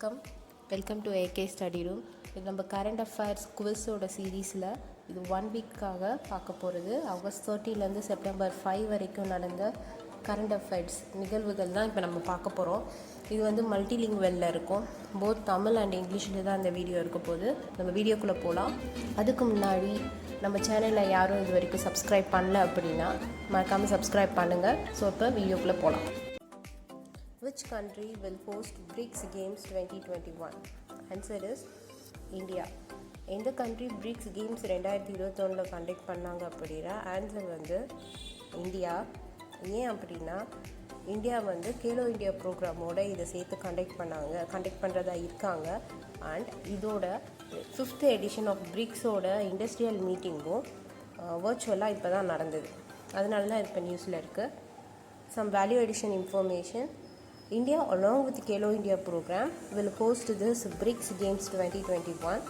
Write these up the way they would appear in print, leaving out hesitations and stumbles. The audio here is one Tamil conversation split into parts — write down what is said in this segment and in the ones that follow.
வணக்கம், welcome to AK study room. இது நம்ம கரண்ட் அஃபேர்ஸ் குவிஸோட சீரீஸில் இது 1 வீக்காக பார்க்க போகிறது. ஆகஸ்ட் 30லேருந்து செப்டம்பர் 5 வரைக்கும் நடந்த கரண்ட் அஃபேர்ஸ் நிகழ்வுகள் தான் இப்போ நம்ம பார்க்க போகிறோம். இது வந்து மல்டிலிங்குவலில் இருக்கும். போத் தமிழ் அண்ட் இங்கிலீஷில் தான் இந்த வீடியோ இருக்க போது. நம்ம வீடியோக்குள்ளே போகலாம். அதுக்கு முன்னாடி நம்ம சேனலில் யாரும் இது வரைக்கும் சப்ஸ்கிரைப் பண்ணல அப்படின்னா மறக்காமல் சப்ஸ்கிரைப் பண்ணுங்கள். ஸோ இப்போ வீடியோக்குள்ளே போகலாம். Which country will host BRICS Games 2021? Answer is India. எந்த கண்ட்ரி BRICS Games 2021 கண்டக்ட் பண்ணாங்க அப்படின்னா ஆன்சர் வந்து இந்தியா. ஏன் அப்படின்னா இந்தியா வந்து கேலோ இந்தியா ப்ரோக்ராமோட இதை சேர்த்து கண்டக்ட் பண்ணுறதா இருக்காங்க. அண்ட் இதோட 5th எடிஷன் ஆஃப் BRICSோட இண்டஸ்ட்ரியல் மீட்டிங்கும் வர்ச்சுவலாக இப்போ தான் நடந்தது. அதனால தான் இப்போ நியூஸில் இருக்குது. Some value addition information. India, along with the Kelo India program, will host this BRICS Games 2021,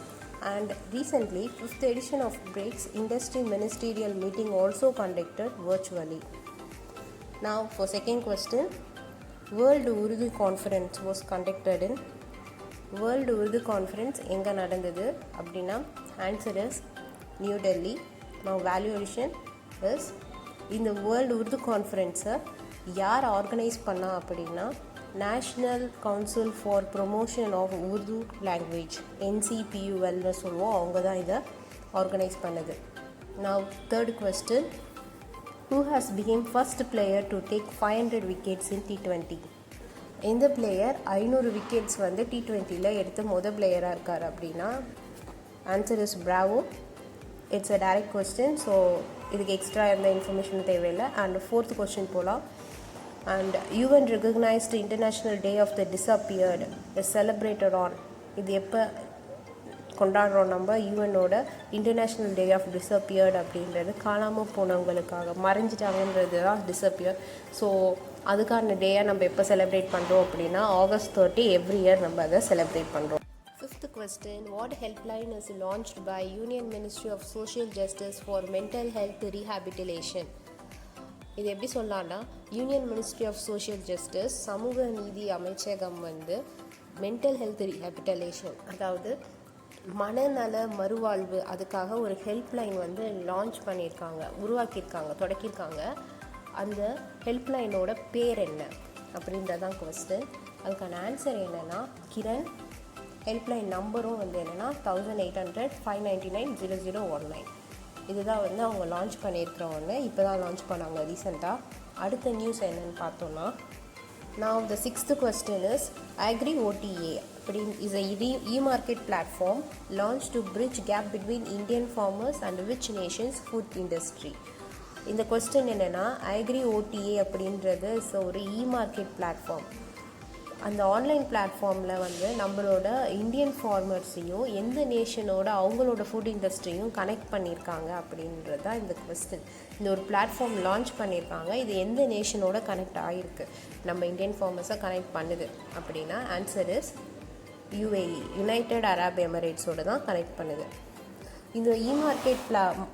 and recently 5th edition of BRICS Industry Ministerial meeting also conducted virtually. Now for second question, World Urdu Conference was conducted in World Urdu Conference எங்கே நடந்தது அப்படின்னா answer is new Delhi. Now value addition is இந்த வேர்ல்டு உருது கான்ஃபரன்ஸை யார் ஆர்கனைஸ் பண்ணா அப்படின்னா national council for promotion of Urdu language NCPULன்னு சொல்லுவோம். அவங்க தான் இதை ஆர்கனைஸ் பண்ணது. Now third question, who has become first player to take 500 wickets in T20? எந்த பிளேயர் 500 விக்கெட்ஸ் வந்து T20யில் எடுத்த பிளேயராக இருக்கார் அப்படின்னா answer is Bravo. It's a direct question, so இதுக்கு எக்ஸ்ட்ரா எந்த இன்ஃபர்மேஷனும் தேவையில்லை. அண்ட் ஃபோர்த் கொஸ்டின் போகலாம். And UN recognized International Day of the Disappeared is celebrated on. இது எப்போ கொண்டாடுறோம் நம்ம? யூஎனோட இன்டர்நேஷ்னல் டே ஆஃப் டிஸப்பியர்டு அப்படின்றது காணாமல் போனவங்களுக்காக, மறைஞ்சிட்டாங்கன்றது தான் டிஸப்பியர். ஸோ அதுக்கான டேயை நம்ம எப்போ செலிப்ரேட் பண்ணுறோம் அப்படின்னா August 30 எவ்ரி இயர் நம்ம அதை செலிப்ரேட் பண்ணுறோம். Fifth question, what helpline is launched by Union Ministry of Social Justice for Mental Health Rehabilitation? இது எப்படி சொல்லலாம்னா union ministry of social justice சமூக நீதி அமைச்சகம் வந்து மென்டல் ஹெல்த் ரீஹாபிலிட்டேஷன், அதாவது மனநல மறுவாழ்வு, அதுக்காக ஒரு ஹெல்ப்லைன் வந்து லான்ச் பண்ணியிருக்காங்க, தொடக்கியிருக்காங்க. அந்த ஹெல்ப்லைனோட பேர் என்ன அப்படின்றதான் கொஸ்டின். அதுக்கான ஆன்சர் என்னென்னா கிரண். ஹெல்ப்லைன் நம்பரும் வந்து என்னென்னா 1800 599 0019. இதுதான் வந்து அவங்க லான்ச் பண்ணியிருக்கிறவங்க. இப்போ தான் லான்ச் பண்ணாங்க ரீசெண்டாக. அடுத்த நியூஸ் என்னென்னு பார்த்தோன்னா, நான் த 6th question is Agri OTA is a e-market platform launched to bridge gap between Indian farmers and which nation's food industry? இந்த கொஸ்டின் என்னென்னா Agri OTA அப்படின்றது ஒரு இ-மார்க்கெட் பிளாட்ஃபார்ம். அந்த ஆன்லைன் பிளாட்ஃபார்மில் வந்து நம்மளோட இந்தியன் ஃபார்மர்ஸையும் எந்த நேஷனோட அவங்களோட ஃபுட் இண்டஸ்ட்ரியும் கனெக்ட் பண்ணியிருக்காங்க அப்படின்றது தான் இந்த கொஸ்டின். இந்த ஒரு பிளாட்ஃபார்ம் லான்ச் பண்ணியிருக்காங்க. இது எந்த நேஷனோட கனெக்ட் ஆகிருக்கு, நம்ம இந்தியன் ஃபார்மர்ஸை கனெக்ட் பண்ணுது அப்படின்னா answer is UAE, united Arab எமிரேட்ஸோடு தான் கனெக்ட் பண்ணுது. இந்த இ-மார்க்கெட்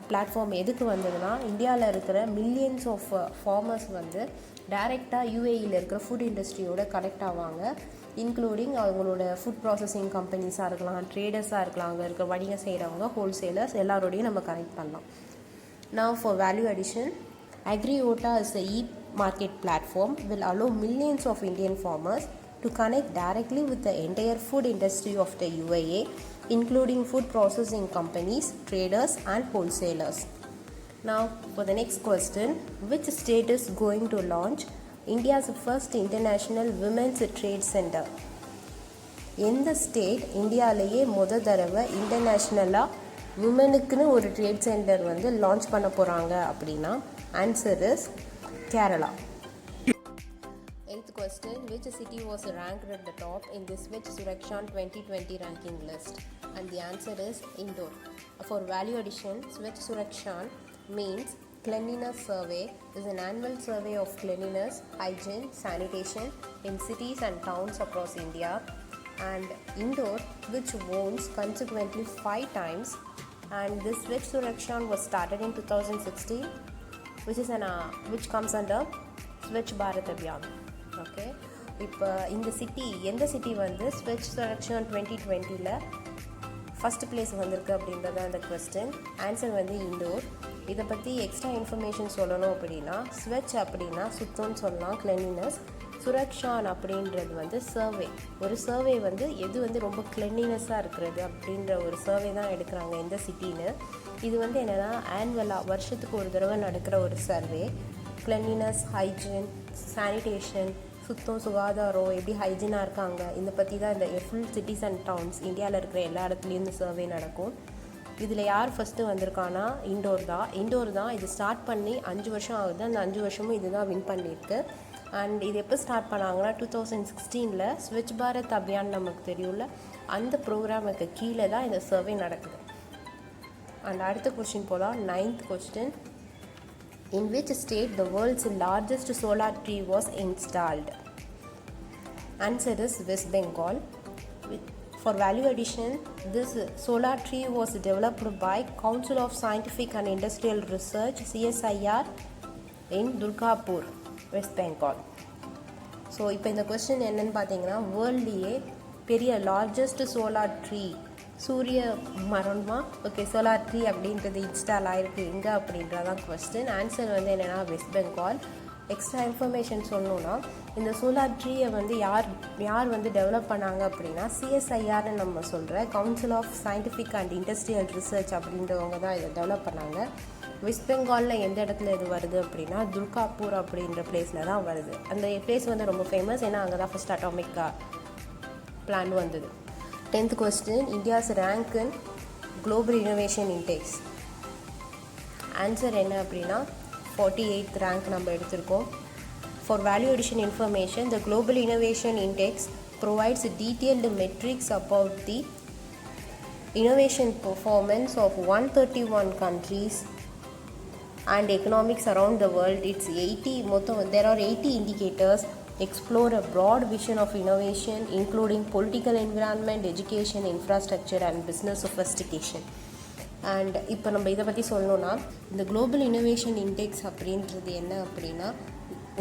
பிளாட்ஃபார்ம் எதுக்கு வந்ததுன்னா இந்தியாவில் இருக்கிற மில்லியன்ஸ் ஆஃப் ஃபார்மர்ஸ் வந்து டைரெக்டாக UAEயில் இருக்கிற ஃபுட் இண்டஸ்ட்ரியோட கனெக்ட் ஆவாங்க. இன்க்ளூடிங் அவங்களோட ஃபுட் ப்ராசஸிங் கம்பெனிஸாக இருக்கலாம், ட்ரேடர்ஸாக இருக்கலாம், அங்கே இருக்க வணிகம் செய்கிறவங்க, ஹோல்சேலர்ஸ் எல்லாரோடையும் நம்ம கனெக்ட் பண்ணலாம். Now for value addition, Agri OTA is a e-market platform will allow millions of Indian farmers to connect directly with the entire food industry of the UAE, including food processing companies, traders and wholesalers. Now for the next question, which state is going to launch India's first international women's trade center? எந்த ஸ்டேட் இந்தியாவிலேயே தடவை இன்டர்நேஷ்னலாக விமனுக்குன்னு ஒரு ட்ரேட் சென்டர் வந்து லான்ச் பண்ண போகிறாங்க அப்படின்னா answer is Kerala. 8th question, which city was ranked at the top in the Swachh Surakshan 2020 ranking list? And the answer is Indore. For value addition, Swachh Surakshan means cleanliness survey, is an annual survey of cleanliness, hygiene, sanitation in cities and towns across India. And Indore, which wins consequently 5 times, and this Swachh Surakshan was started in 2016, which comes under Swachh Bharat Abhiyan. Okay, இப்போ இந்த சிட்டி எந்த சிட்டி வந்து ஸ்வச் சர்வேக்ஷன் 2020 ஃபஸ்ட் பிளேஸ் வந்திருக்கு அப்படின்றது அந்த கொஸ்டின். ஆன்சர் வந்து இண்டோர். இதை பற்றி எக்ஸ்ட்ரா இன்ஃபர்மேஷன் சொல்லணும் அப்படின்னா ஸ்வச் அப்படின்னா சுத்தம்னு சொல்லலாம், கிளென்லினஸ். சுரக்ஷான் அப்படின்றது வந்து சர்வே. ஒரு சர்வே வந்து எது வந்து ரொம்ப கிளென்லினஸ்ஸாக இருக்கிறது அப்படின்ற ஒரு சர்வே தான் எடுக்கிறாங்க எந்த சிட்டின்னு. இது வந்து என்னென்னா ஆனுவலாக வருஷத்துக்கு ஒரு தடவை நடக்கிற ஒரு சர்வே. கிளென்லினஸ், ஹைஜீன், சானிடேஷன், சுத்தம், சுகாதாரம், எப்படி ஹைஜீனாக இருக்காங்க, இதை பற்றி தான் இந்த ஃபுல் சிட்டிஸ் அண்ட் டவுன்ஸ் இந்தியாவில் இருக்கிற எல்லா இடத்துலையும் இந்த சர்வே நடக்கும். இதில் யார் ஃபஸ்ட்டு வந்திருக்கான்னா இண்டோர் தான். இது ஸ்டார்ட் பண்ணி 5 வருஷம் ஆகுது. அந்த 5 வருஷமும் இது தான் வின் பண்ணியிருக்கு. அண்ட் இது எப்போ ஸ்டார்ட் பண்ணாங்கன்னா 2016 ஸ்வச் பாரத் அபியான் நமக்கு தெரியும்ல, அந்த ப்ரோக்ராமுக்கு கீழே தான் இந்த சர்வே நடக்குது. அண்ட் அடுத்த கொஸ்டின் போகலாம். 9th question. In which state the world's largest solar tree was installed? Answer is West Bengal. For value addition, this solar tree was developed by Council of Scientific and Industrial Research CSIR in Durgapur, West Bengal. So இப்போ இந்த கொஸ்டின் என்னென்னு பார்த்தீங்கன்னா வேர்ல்ட்லேயே பெரிய லார்ஜஸ்ட் சோலார் ட்ரீ சூரிய மரமா சோலார் ட்ரீ அப்படின்றது இன்ஸ்டால் ஆகிருக்கு எங்கே அப்படின்றதான் கொஸ்டின். ஆன்சர் வந்து என்னென்னா வெஸ்ட் பெங்கால். எக்ஸ்ட்ரா இன்ஃபர்மேஷன் சொல்லணுன்னா இந்த சோலார் ட்ரீயை வந்து யார் வந்து டெவலப் பண்ணாங்க அப்படின்னா சிஎஸ்ஐஆர்னு நம்ம சொல்கிற council of scientific and industrial research அப்படின்றவங்க தான் இதை டெவலப் பண்ணாங்க. வெஸ்ட் பெங்காலில் எந்த இடத்துல இது வருது அப்படின்னா துர்காப்பூர் அப்படின்ற பிளேஸில் தான் வருது. அந்த பிளேஸ் வந்து ரொம்ப ஃபேமஸ், ஏன்னா அங்கே தான் ஃபஸ்ட் அட்டாமிக் பிளான் வந்தது. 10th question. India's rank in Global Innovation Index. Answer என்ன அப்படின்னா 48th ரேங்க் நம்ம எடுத்திருக்கோம். For value addition information, the Global Innovation Index provides detailed metrics about the innovation performance of 131 countries and economics around the world. It's 80 there are 80 indicators explore a broad vision of innovation including political environment, education, infrastructure and business sophistication. And இப்போ நம்ம இதை பற்றி சொல்லணுன்னா இந்த குளோபல் இனோவேஷன் இண்டெக்ஸ் அப்படின்றது என்ன அப்படின்னா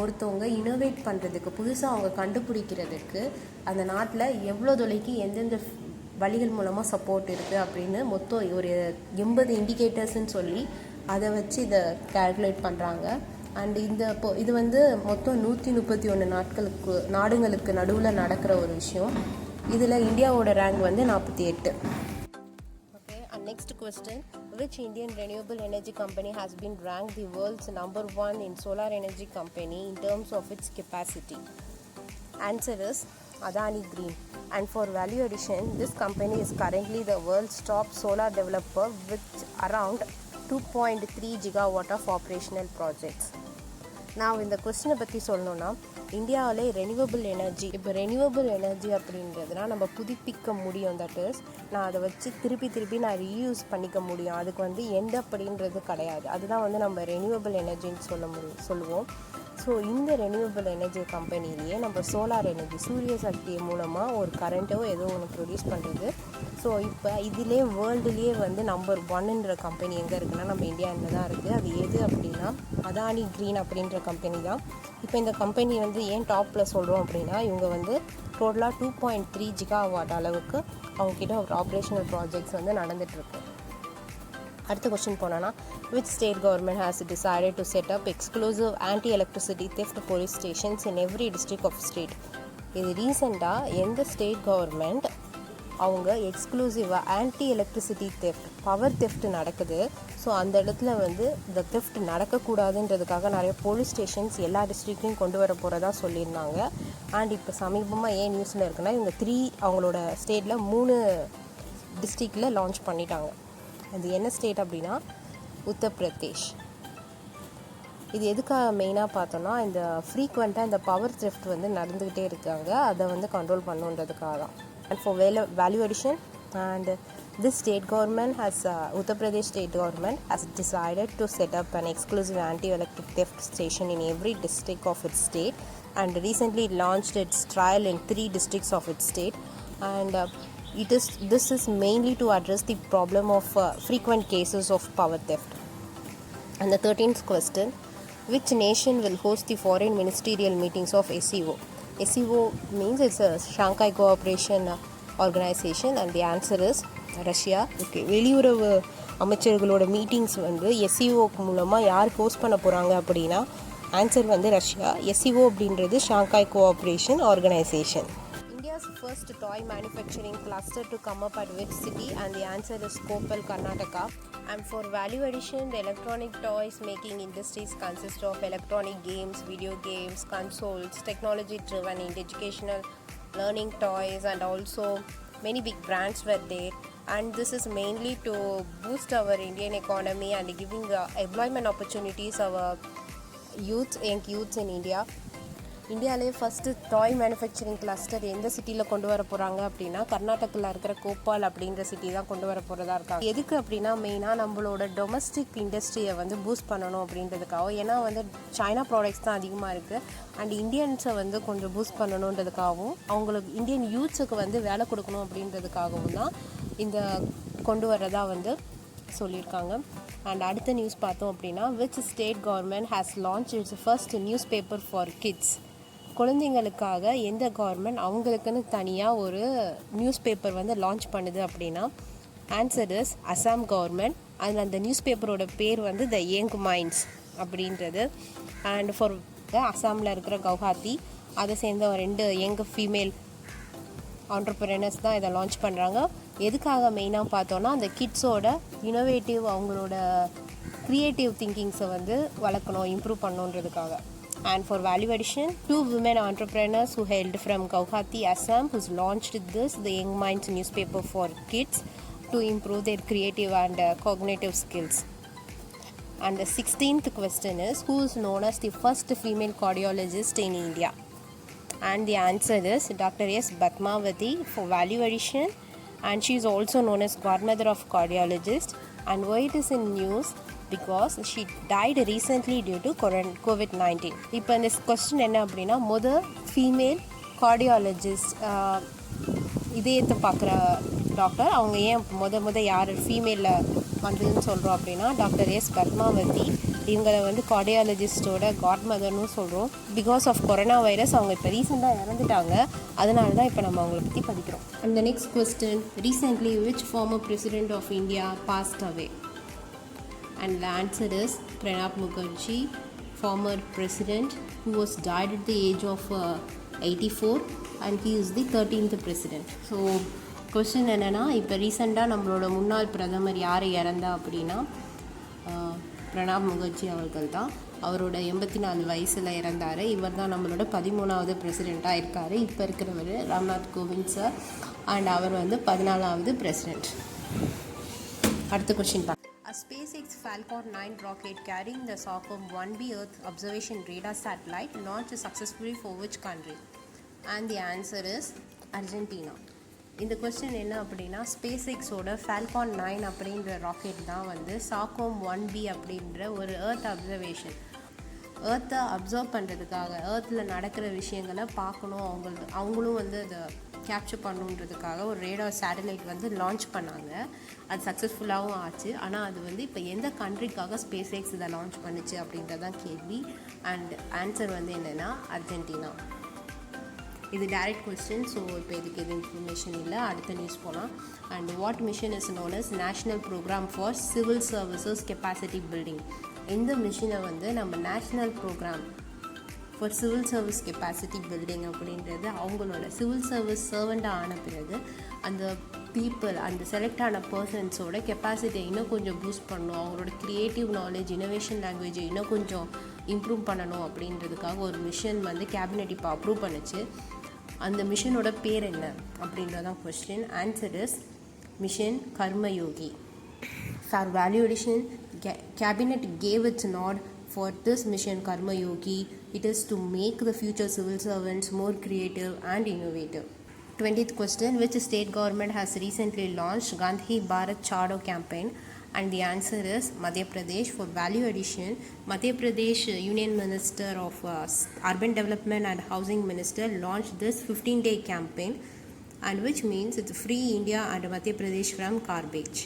ஒருத்தவங்க இனோவேட் பண்ணுறதுக்கு புதுசாக அவங்க கண்டுபிடிக்கிறதுக்கு அந்த நாட்டில் எவ்வளோ தொலைக்கு எந்தெந்த வழிகள் மூலமாக சப்போர்ட் இருக்குது அப்படின்னு மொத்தம் ஒரு 80 இண்டிகேட்டர்ஸ்ன்னு சொல்லி அதை வச்சு இதை கால்குலேட் பண்ணுறாங்க. அண்ட் இது வந்து மொத்தம் 131 நாடுகளுக்கு நடுவில் நடக்கிற ஒரு விஷயம். இதில் இந்தியாவோட ரேங்க் வந்து 48. Okay, and next question. Which Indian renewable energy company has been ranked the world's number 1 in solar energy company in terms of its capacity? Answer is Adani Green. And for value addition, this company is currently the world's top solar developer with around 2.3 gigawatt of operational projects. நான் இந்த கொஸ்டினை பற்றி சொல்லணுன்னா இந்தியாவிலே ரெனியூவபிள் எனர்ஜி அப்படின்றதுனா நம்ம புதுப்பிக்க முடியும். தட் இஸ் நான் அதை வச்சு திருப்பி நான் ரீயூஸ் பண்ணிக்க முடியும். அதுக்கு வந்து எண்ட் அப்படின்றது கிடையாது. அதுதான் வந்து நம்ம ரெனியூவபிள் எனர்ஜின்னு சொல்லுவோம். ஸோ இந்த ரெனியூவபிள் எனர்ஜி கம்பெனிலேயே நம்ம சோலார் எனர்ஜி சூரிய சக்தி மூலமாக ஒரு கரண்ட்டோ ஏதோ ஒன்று ப்ரொடியூஸ் பண்ணுறது. ஸோ இப்போ இதிலே வேர்ல்டுலேயே வந்து நம்பர் 1ன்ற கம்பெனி எங்கே இருக்குன்னா நம்ம இந்தியாவில் தான் இருக்குது. அது எது அப்படின்னா அதானி க்ரீன் அப்படின்ற கம்பெனி தான். இப்போ இந்த கம்பெனி வந்து ஏன் டாப்பில் சொல்கிறோம் அப்படின்னா இவங்க வந்து டோட்டலாக 2.3 ஜிகாவாட் அளவுக்கு அவங்கக்கிட்ட ஒரு ஆப்ரேஷனல் ப்ராஜெக்ட்ஸ் வந்து நடந்துகிட்ருக்கு. அடுத்த கொஸ்டின் போனோன்னா which state government has decided to set up exclusive anti-electricity theft police stations in every district of state? இது ரீசெண்டாக எந்த ஸ்டேட் கவர்மெண்ட் அவங்க எக்ஸ்க்ளூசிவாக anti electricity theft power theft நடக்குது. ஸோ அந்த இடத்துல வந்து இந்த தெஃப்ட் நடக்கக்கூடாதுன்றதுக்காக நிறைய போலீஸ் ஸ்டேஷன்ஸ் எல்லா டிஸ்ட்ரிக்ட்லையும் கொண்டு வர போகிறதா சொல்லியிருந்தாங்க. அண்ட் இப்போ சமீபமாக ஏன் நியூஸில் இருக்குன்னா இவங்க அவங்களோட ஸ்டேட்டில் 3 டிஸ்ட்ரிக்டில் லான்ச் பண்ணிட்டாங்க. அது என்ன ஸ்டேட் அப்படின்னா உத்தரப்பிரதேஷ். இது எதுக்காக மெயினாக பார்த்தோன்னா இந்த ஃப்ரீக்வெண்ட்டாக இந்த பவர் தெஃப்ட் வந்து நடந்துக்கிட்டே இருக்காங்க, அதை வந்து கண்ட்ரோல் பண்ணுன்றதுக்காக தான். And for value addition, and this state government has Uttar Pradesh state government has decided to set up an exclusive anti-electric theft station in every district of its state, and recently launched its trial in 3 districts of its state. And this is mainly to address the problem of frequent cases of power theft. And the 13th question, which nation will host the foreign ministerial meetings of SCO? SCO means it's a Shanghai Cooperation Organization and the answer is Russia. Okay, வெளியுறவு அமைச்சர்களோட மீட்டிங்ஸ் வந்து SCO மூலமாக யார் ஹோஸ்ட் பண்ண போகிறாங்க அப்படின்னா ஆன்சர் வந்து ரஷ்யா. SCO அப்படின்றது Shanghai cooperation organisation. India's first toy manufacturing cluster to come up at which city? And the answer is Koppal, Karnataka. And for value addition, the electronic toys making industries consist of electronic games, video games, consoles, technology driven and educational learning toys, and also many big brands were there. And this is mainly to boost our Indian economy and giving employment opportunities our young youths in India. இந்தியாவிலே ஃபஸ்ட்டு டாய் மேனுஃபேக்சரிங் கிளஸ்டர் எந்த சிட்டியில் கொண்டு வர போகிறாங்க அப்படின்னா கர்நாடகாவில் இருக்கிற கோபால் அப்படின்ற சிட்டி தான் கொண்டு வர போகிறதா இருக்காங்க. எதுக்கு அப்படின்னா மெயினாக நம்மளோட டொமஸ்டிக் இண்டஸ்ட்ரியை வந்து பூஸ்ட் பண்ணணும் அப்படின்றதுக்காக. ஏன்னா வந்து சைனா ப்ராடக்ட்ஸ் தான் அதிகமாக இருக்குது அண்ட் இந்தியன்ஸை வந்து கொஞ்சம் பூஸ்ட் பண்ணணுன்றதுக்காகவும் அவங்களுக்கு இந்தியன் யூத்ஸுக்கு வந்து வேலை கொடுக்கணும் அப்படின்றதுக்காகவும் தான் இந்த கொண்டு வரதா வந்து சொல்லியிருக்காங்க. அண்ட் அடுத்த நியூஸ் பார்த்தோம் அப்படின்னா which state government has launched its first newspaper for kids? குழந்தைங்களுக்காக எந்த கவர்மெண்ட் அவங்களுக்குன்னு தனியாக ஒரு நியூஸ் பேப்பர் வந்து லான்ச் பண்ணுது அப்படின்னா ஆன்சர் இஸ் அசாம் கவர்மெண்ட். அதில் அந்த நியூஸ் பேப்பரோட பேர் வந்து த யங் மைண்ட்ஸ் அப்படின்றது. அண்ட் ஃபார் அசாமில் இருக்கிற கவுஹாத்தி அதை சேர்ந்த 2 யங் ஃபீமேல் ஆண்டர்ப்ரெனர்ஸ் தான் இதை லான்ச் பண்ணுறாங்க. எதுக்காக மெயினாக பார்த்தோன்னா அந்த கிட்ஸோட இனோவேட்டிவ் அவங்களோட க்ரியேட்டிவ் திங்கிங்ஸை வந்து வளர்க்கணும், improve பண்ணணுன்றதுக்காக. And for value addition, 2 women entrepreneurs who hailed from Guwahati, Assam, who's launched the Young Minds newspaper for kids to improve their creative and cognitive skills. And the 16th question is, who is known as the first female cardiologist in India? And the answer is Dr. S. Padmavati for value addition, and she is also known as godmother of cardiologist. And why it is in news? Because she died recently due to COVID-19. இப்போ இந்த கொஸ்டின் என்ன அப்படின்னா ஃபீமேல் கார்டியாலஜிஸ்ட் இதயத்தை பார்க்குற டாக்டர் அவங்க ஏன் யார் ஃபீமேலில் வந்ததுன்னு சொல்கிறோம் அப்படின்னா டாக்டர் எஸ் பத்மாவதி. இவங்களை வந்து கார்டியாலஜிஸ்டோட காட் மதர்னு சொல்கிறோம். பிகாஸ் ஆஃப் கொரோனா வைரஸ் அவங்க இப்போ ரீசெண்டாக இறந்துட்டாங்க, அதனால தான் இப்போ நம்ம அவங்கள பற்றி படிக்கிறோம். And the next question, recently which former president of India passed away? And the answer is Pranab Mukherjee, former president who was died at the age of 84 and he is the 13th president. So question என்னன்னா இப்போ ரீசெண்டாக நம்மளோட முன்னாள் பிரதமர் யார் இறந்தா அப்படின்னா பிரணாப் முகர்ஜி அவர்கள் தான். அவரோட 84 வயசில் இறந்தார். இவர் தான் நம்மளோட 13வது பிரசிடெண்ட்டாக இருக்கார். இப்போ இருக்கிறவர் ராம்நாத் கோவிந்த் சார் அண்ட் அவர் வந்து 14வது பிரசிடெண்ட். அடுத்த கொஸ்டின் பார்க்கலாம். A SpaceX Falcon 9 rocket carrying the Sakom 1B Earth observation radar satellite launched successfully for which country? And the answer is Argentina. இந்த கொஸ்டின் என்ன அப்படின்னா ஸ்பேஸ்எக்ஸோட ஃபால்கான் 9 அப்படின்ற ராக்கெட் தான் வந்து சாக்கோம் 1B அப்படின்ற ஒரு எர்த் அப்சர்வேஷன், எர்த்தை அப்சர்வ் பண்ணுறதுக்காக எர்த்தில் நடக்கிற விஷயங்களை பார்க்கணும், அவங்களும் வந்து அதை கேப்சர் பண்ணுன்றதுக்காக ஒரு ரேடார் சேட்டலைட் வந்து லான்ச் பண்ணாங்க. அது சக்ஸஸ்ஃபுல்லாகவும் ஆச்சு. ஆனால் அது வந்து இப்போ எந்த கண்ட்ரிக்காக ஸ்பேஸ்எக்ஸ் இதை லான்ச் பண்ணுச்சு அப்படின்றதான் கேள்வி. அண்ட் ஆன்சர் வந்து என்னென்னா அர்ஜென்டினா. இது டைரக்ட் கொஸ்டின், ஸோ இப்போ இதுக்கு எது இன்ஃபர்மேஷன் இல்லை. அடுத்த நியூஸ் போகலாம். And what mission is known as national programme for civil services capacity building? இந்த மிஷினை வந்து நம்ம national programme for civil service capacity building அப்படின்றது அவங்களோட சிவில் சர்வீஸ் சர்வெண்ட்டாக ஆன பிறகு அந்த பீப்புள் அந்த செலக்ட் ஆன பர்சன்ஸோட கெப்பாசிட்டியை இன்னும் கொஞ்சம் பூஸ்ட் பண்ணணும், அவங்களோட க்ரியேட்டிவ் நாலேஜ் இனோவேஷன் லாங்குவேஜை இன்னும் கொஞ்சம் இம்ப்ரூவ் பண்ணணும் அப்படின்றதுக்காக ஒரு மிஷன் வந்து கேபினெட் இப்போ அப்ரூவ் பண்ணுச்சு. அந்த மிஷனோட பேர் என்ன அப்படின்றதான் question. Answer is mission Karmayogi. For value addition, cabinet gave its nod for this mission Karma Yogi. It is to make the future civil servants more creative and innovative. 20th question, which state government has recently launched Gandhi Bharat Chado campaign? And the answer is Madhya Pradesh. For value addition, Madhya Pradesh Union Minister of Urban Development and Housing Minister launched this 15-day campaign, and which means it's free India and Madhya Pradesh from garbage.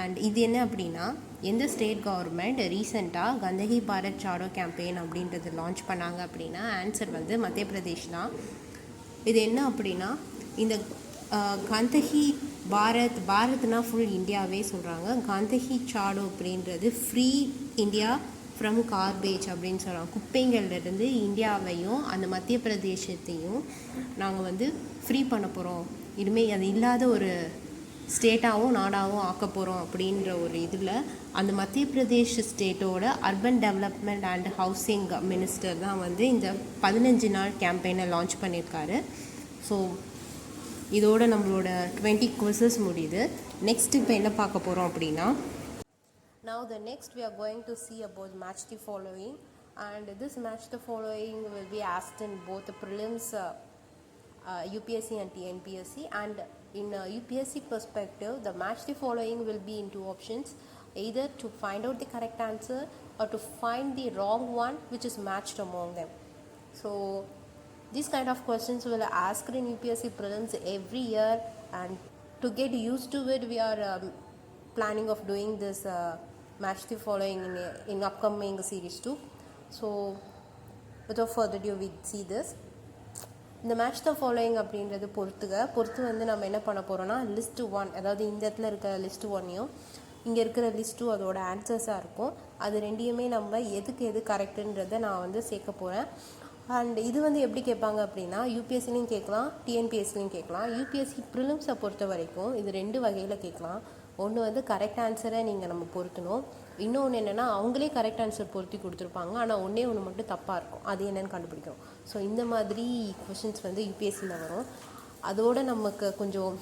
And இது என்ன அப்படின்னா எந்த ஸ்டேட் கவர்மெண்ட் ரீசெண்டாக கந்தகி பாரத் சாடோ கேம்பெயின் அப்படின்றது லான்ச் பண்ணாங்க அப்படின்னா ஆன்சர் வந்து மத்திய பிரதேஷ் தான். இது என்ன அப்படின்னா இந்த கந்தகி பாரத்னா ஃபுல் இந்தியாவே சொல்கிறாங்க. கந்தகி சாடோ அப்படின்றது ஃப்ரீ இந்தியா ஃப்ரம் கார்பேஜ் அப்படின்னு சொல்கிறாங்க. குப்பைங்கள்லேருந்து இந்தியாவையும் அந்த மத்திய பிரதேசத்தையும் நாங்கள் வந்து ஃப்ரீ பண்ண போகிறோம், இனிமேல் அது இல்லாத ஒரு ஸ்டேட்டாகவும் நாடாகவும் ஆக்க போகிறோம் அப்படின்ற ஒரு இதில் அந்த மத்திய பிரதேஷ் ஸ்டேட்டோட urban development and housing minister தான் வந்து இந்த 15 நாள் கேம்பெயினை லான்ச் பண்ணியிருக்காரு. ஸோ இதோட நம்மளோட 20 courses முடியுது. நெக்ஸ்ட் இப்போ என்ன பார்க்க போகிறோம் அப்படின்னா, now the next we are going to see about match the following, and this match the following will be asked in both the prelims UPSC and TNPSC, and in UPSC perspective the match the following will be in two options, either to find out the correct answer or to find the wrong one which is matched among them. So these kind of questions will asked in UPSC prelims every year, and to get used to it we are planning of doing this match the following in upcoming series 2. So without further ado we see this. இந்த மேட்ச் த ஃபாலோயிங் அப்படின்றது பொறுத்து வந்து நம்ம என்ன பண்ண போகிறோம்னா, லிஸ்ட்டு 1, அதாவது இந்த இடத்துல இருக்கிற லிஸ்ட்டு 1ஐயும் இங்கே இருக்கிற லிஸ்ட்டு அதோட ஆன்சர்ஸாக இருக்கும். அது ரெண்டையுமே நம்ம எது கரெக்டுன்றதை நான் வந்து சேர்க்க போகிறேன். அண்ட் இது வந்து எப்படி கேட்பாங்க அப்படின்னா, யூபிஎஸ்சிலையும் கேட்கலாம், டிஎன்பிஎஸ்சிலையும் கேட்கலாம். யூபிஎஸ்சி ப்ரிலிம்ஸை பொறுத்த வரைக்கும் இது 2 வகையில் கேட்கலாம். ஒன்று வந்து கரெக்ட் ஆன்சரை நம்ம பொருத்தணும், இன்னொன்று என்னென்னா அவங்களே கரெக்ட் ஆன்சர் பொருத்தி கொடுத்துருப்பாங்க, ஆனால் ஒன்று மட்டும் தப்பாக இருக்கும், அது என்னென்னு கண்டுபிடிக்கணும். ஸோ இந்த மாதிரி கொஷின்ஸ் வந்து யூபிஎஸ்சியில் வரும். அதோடு நமக்கு கொஞ்சம்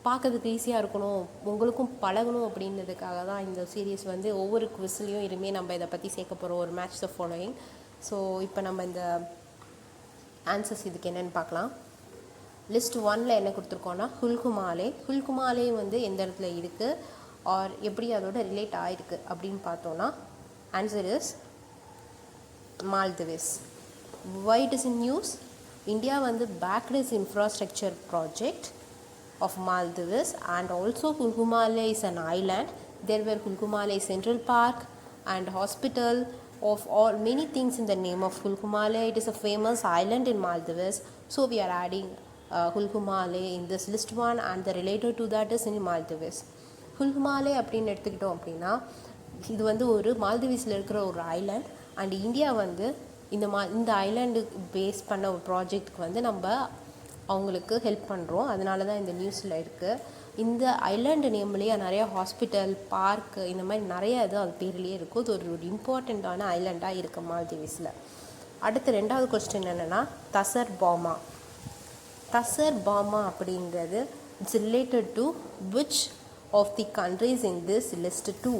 பார்க்கறதுக்கு ஈஸியாக இருக்கணும், உங்களுக்கும் பழகணும் அப்படின்றதுக்காக தான் இந்த சீரீஸ் வந்து ஒவ்வொரு குவிஸ்லையும் இனிமேல் நம்ம இதை பற்றி சேர்க்க போகிறோம், ஒரு மேட்ச் த ஃபாலோயிங். ஸோ இப்போ நம்ம இந்த ஆன்சர்ஸ் இதுக்கு என்னென்னு பார்க்கலாம். லிஸ்ட் 1ல் என்ன கொடுத்துருக்கோன்னா ஹுல்குமாலே வந்து எந்த இடத்துல இருக்குது ஆர் எப்படி அதோட ரிலேட் ஆகிருக்கு அப்படின்னு பார்த்தோன்னா, answer is Maldives. Why it is in news? India வந்து backed its infrastructure project of Maldives, and also Hulkumale is an island. There were Hulkumale Central Park and hospital of all many things in the name of Hulkumale. It is a famous island in Maldives, so we are adding Hulkumale in this list 1, and the related to that is in Maldives. Hulkumale அப்படின்னு எடுத்துக்கிட்டோம் அப்படின்னா, இது வந்து ஒரு மால்திவ்ஸில் இருக்கிற ஒரு ஐலாண்ட், அண்ட் இந்தியா வந்து இந்த ஐலாண்டு பேஸ் பண்ண ஒரு ப்ராஜெக்ட்டுக்கு வந்து நம்ம அவங்களுக்கு ஹெல்ப் பண்ணுறோம். அதனால தான் இந்த நியூஸில் இருக்குது. இந்த ஐலாண்டு நேம்லேயே நிறையா ஹாஸ்பிட்டல், பார்க்கு, இந்த மாதிரி நிறையா இது அது பேர்லேயே இருக்கும். இது ஒரு இம்பார்ட்டண்ட்டான ஐலாண்டாக இருக்குது மால்திவ்ஸில். அடுத்து 2வது கொஸ்டின் என்னென்னா, தசர் பாமா அப்படின்றது it's related to which of the countries in this list 2,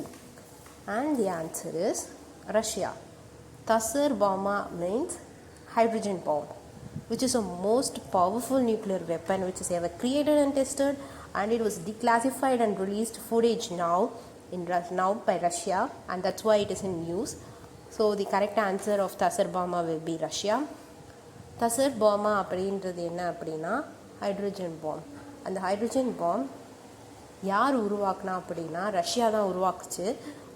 and the answer is Russia. Tasar Bomba means hydrogen bomb, which is a most powerful nuclear weapon which is ever created and tested, and it was declassified and released footage now by Russia, and that's why it is in news. So the correct answer of Tasar Bomba will be Russia. Tasar Bomba அப்படின்றது என்ன அப்படின்னா ஹைட்ரஜன் பாம். அந்த ஹைட்ரஜன் பாம் யார் உருவாக்குனா அப்படின்னா ரஷ்யா தான் உருவாக்குச்சு.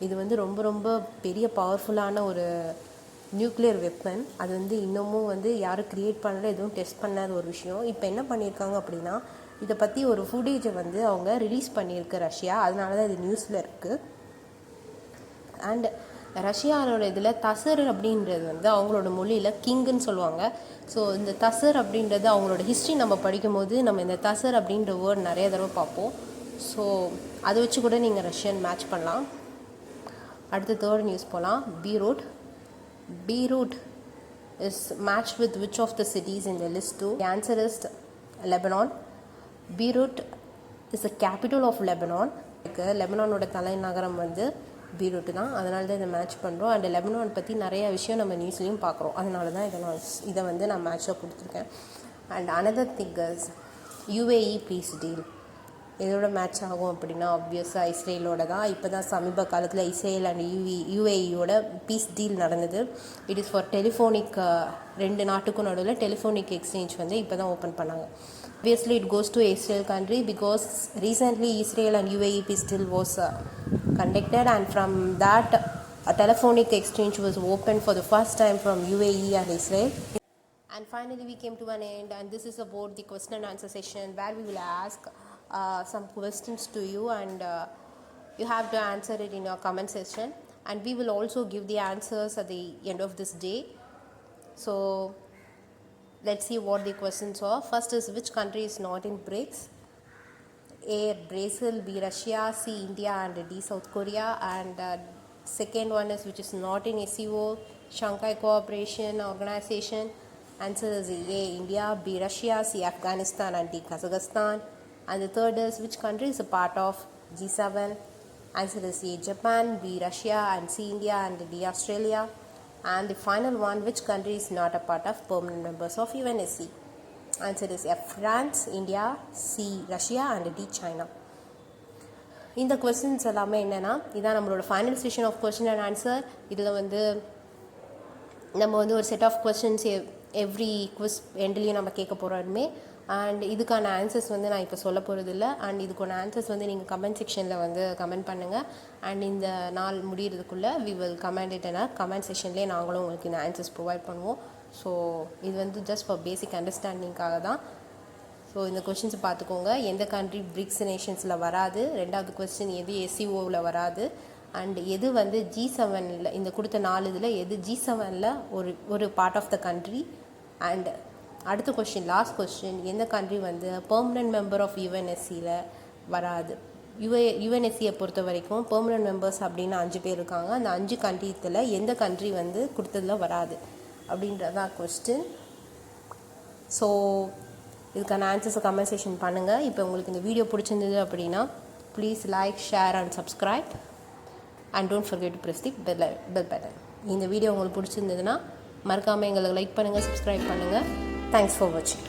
இது வந்து ரொம்ப ரொம்ப பெரிய பவர்ஃபுல்லான ஒரு நியூக்ளியர் வெப்பன். அது வந்து இன்னமும் வந்து யாரும் க்ரியேட் பண்ணல, எதுவும் டெஸ்ட் பண்ணாத ஒரு விஷயம். இப்போ என்ன பண்ணியிருக்காங்க அப்படின்னா, இதை பற்றி ஒரு ஃபுட்டேஜை வந்து அவங்க ரிலீஸ் பண்ணியிருக்கு ரஷ்யா, அதனால தான் இது நியூஸில் இருக்குது. அண்ட் ரஷ்யாவோட இதில் தசர் அப்படின்றது வந்து அவங்களோட மொழியில் கிங்குன்னு சொல்லுவாங்க. ஸோ இந்த தசர் அப்படின்றது அவங்களோட ஹிஸ்ட்ரி நம்ம படிக்கும்போது நம்ம இந்த தசர் அப்படின்ற வேர்ட் நிறைய தடவை பார்ப்போம். ஸோ அதை வச்சு கூட நீங்கள் ரஷ்யன் மேட்ச் பண்ணலாம். அடுத்து 3rd நியூஸ் போகலாம். Beirut is matched with which of the cities in the list 2? The answer is Lebanon. Beirut is the capital of Lebanon. லெபனானோட தலைநகரம் வந்து பீரூட் தான், அதனால தான் இதை மேட்ச் பண்ணுறோம். அண்ட் லெபனான் பற்றி நிறைய விஷயம் நம்ம நியூஸ்லேயும் பார்க்குறோம், அதனால தான் இதை வந்து நான் மேட்சாக கொடுத்துருக்கேன். And another thing is UAE peace deal. எதோட மேட்ச் ஆகும் அப்படின்னா ஆப்வியஸாக இஸ்ரேலோட தான். இப்போ தான் சமீப காலத்தில் இஸ்ரேல் அண்ட் யுஏஇயோட பீஸ் டீல் நடந்தது. இட் இஸ் ஃபார் டெலிஃபோனிக், ரெண்டு நாட்டுக்கும் நடுவில் டெலிஃபோனிக் எக்ஸ்சேஞ்ச் வந்து இப்போ தான் ஓப்பன் பண்ணாங்க. Obviously it goes to Israel country because recently Israel and UAE peace deal was conducted, and from that a telephonic exchange was opened for the first time from UAE and Israel. And finally we came to an end, and this is about the question and answer session where we will ask some questions to you, and you have to answer it in your comment section, and we will also give the answers at the end of this day. So let's see what the questions are. First is, which country is not in BRICS? A, Brazil, B, Russia, C, India, and D, South Korea. And second one is, which is not in SCO, Shanghai Cooperation Organization. Answer is A, India, B, Russia, C, Afghanistan, and D, Kazakhstan. And the third is, which country is a part of G7? Answer is A, Japan, B, Russia, and C, India, and D, Australia. And the final one, which country is not a part of permanent members of UNSC? Answer is F, France, India, C, Russia, and D, China. இந்த கொஸ்டின்ஸ் எல்லாமே என்னென்னா, இதான் நம்மளோட final session of question and answer. இதில் வந்து நம்ம வந்து ஒரு set of questions every quiz எண்ட்லேயும் நம்ம கேட்க போகிறோமே. அண்ட் இதுக்கான ஆன்சர்ஸ் வந்து நான் இப்போ சொல்ல போகிறது இல்லை. அண்ட் இதுக்கான ஆன்சர்ஸ் வந்து நீங்கள் கமெண்ட் செக்ஷனில் வந்து கமெண்ட் பண்ணுங்கள். அண்ட் இந்த நாள் முடிகிறதுக்குள்ளே we will comment it. Comment செக்ஷன்லேயே நாங்களும் உங்களுக்கு இந்த ஆன்சர்ஸ் ப்ரொவைட் பண்ணுவோம். ஸோ இது வந்து ஜஸ்ட் ஃபார் பேசிக் அண்டர்ஸ்டாண்டிங்காக தான். ஸோ இந்த கொஷின்ஸை பார்த்துக்கோங்க. எந்த கண்ட்ரி பிரிக்ஸ் நேஷன்ஸில் வராது, ரெண்டாவது கொஸ்டின் எது எஸ்சிஓவில் வராது, அண்ட் எது வந்து G7 இந்த கொடுத்த 4 இதில் எது G7 ஒரு part of the country. And அடுத்த கொஸ்டின், லாஸ்ட் கொஸ்டின், எந்த கண்ட்ரி வந்து பெர்மனன்ட் மெம்பர் ஆஃப் யுஎன்எஸ்சியில் வராது. யுஎன்எஸ்சியை பொறுத்த வரைக்கும் பெர்மனன்ட் மெம்பர்ஸ் அப்படின்னு 5 பேர் இருக்காங்க. அந்த 5 கண்ட்ரியில் எந்த கண்ட்ரி வந்து கொடுத்ததில் வராது அப்படின்றதான் கொஸ்டின். ஸோ இதுக்கான ஆன்சர்ஸை கமெண்ட் செக்ஷன் பண்ணுங்கள். இப்போ உங்களுக்கு இந்த வீடியோ பிடிச்சிருந்தது அப்படின்னா please like, share and subscribe, and don't forget to press the bell button. இந்த வீடியோ உங்களுக்கு பிடிச்சிருந்ததுன்னா மறக்காமல் எங்களுக்கு லைக் பண்ணுங்கள், சப்ஸ்கிரைப் பண்ணுங்கள். Thanks for watching.